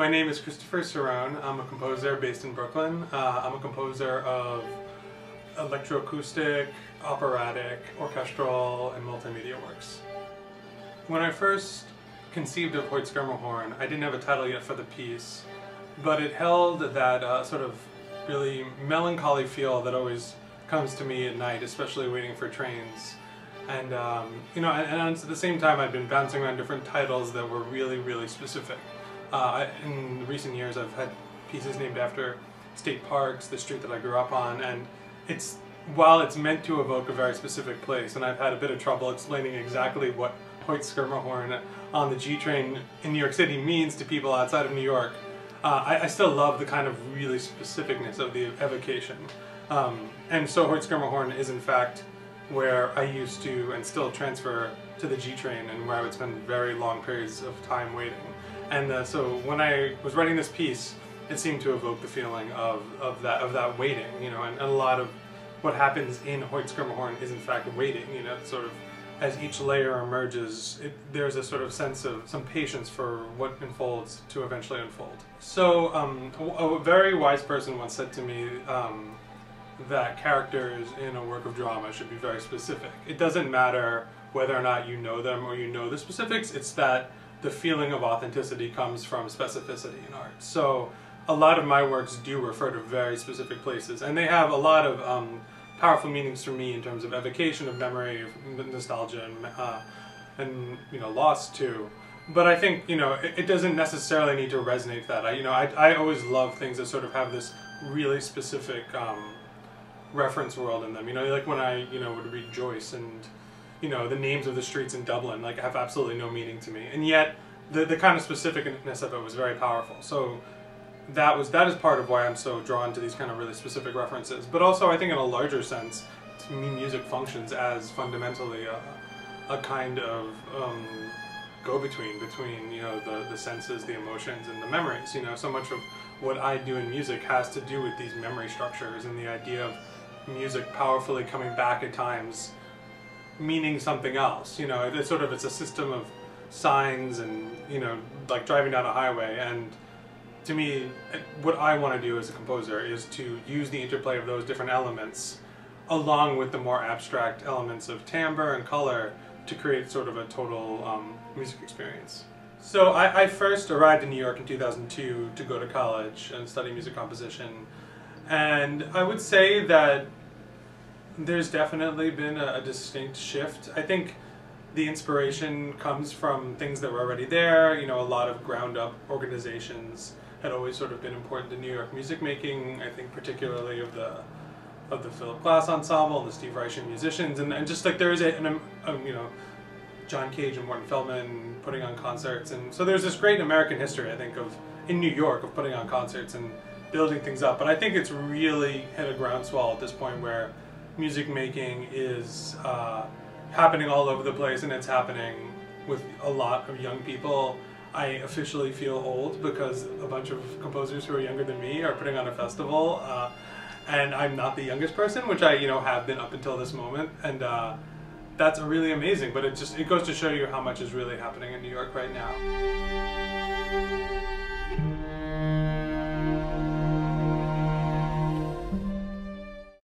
My name is Christopher Cerrone. I'm a composer based in Brooklyn. I'm a composer of electroacoustic, operatic, orchestral, and multimedia works. When I first conceived of Hoyt-Schermerhorn, I didn't have a title yet for the piece, but it held that sort of really melancholy feel that always comes to me at night, especially waiting for trains. And and at the same time, I've been bouncing around different titles that were really, really specific. In recent years, I've had pieces named after state parks, the street that I grew up on, and while it's meant to evoke a very specific place, and I've had a bit of trouble explaining exactly what Hoyt-Schermerhorn on the G train in New York City means to people outside of New York, I still love the kind of really specificness of the evocation. And so Hoyt-Schermerhorn is in fact where I used to and still transfer to the G train, and where I would spend very long periods of time waiting. And so when I was writing this piece, it seemed to evoke the feeling of that waiting, and a lot of what happens in Hoyt-Schermerhorn is in fact waiting, sort of as each layer emerges, there's a sort of sense of some patience for what unfolds to eventually unfold. So a very wise person once said to me that characters in a work of drama should be very specific. It doesn't matter whether or not you know them or you know the specifics, it's that the feeling of authenticity comes from specificity in art. So a lot of my works do refer to very specific places, and they have a lot of powerful meanings for me in terms of evocation of memory, of nostalgia, and loss too. But I think it doesn't necessarily need to resonate that. I always love things that sort of have this really specific reference world in them. Like when I would read Joyce, and the names of the streets in Dublin have absolutely no meaning to me, and yet the kind of specificness of it was very powerful. So that is part of why I'm so drawn to these kind of really specific references. But also I think in a larger sense, to me music functions as fundamentally a kind of go-between between the senses, the emotions, and the memories. So much of what I do in music has to do with these memory structures and the idea of music powerfully coming back at times meaning something else. It's a system of signs, and like driving down a highway. And to me, what I want to do as a composer is to use the interplay of those different elements along with the more abstract elements of timbre and color to create sort of a total music experience. So I first arrived in New York in 2002 to go to college and study music composition, and I would say that there's definitely been a distinct shift. I think the inspiration comes from things that were already there. A lot of ground-up organizations had always sort of been important to New York music making. I think particularly of the Philip Glass Ensemble, the Steve Reich musicians, and just like there is John Cage and Morton Feldman putting on concerts, and so there's this great American history, I think, in New York of putting on concerts and building things up. But I think it's really hit a groundswell at this point where music making is happening all over the place, and it's happening with a lot of young people. I officially feel old because a bunch of composers who are younger than me are putting on a festival, and I'm not the youngest person, which I have been up until this moment, and that's really amazing. But it goes to show you how much is really happening in New York right now.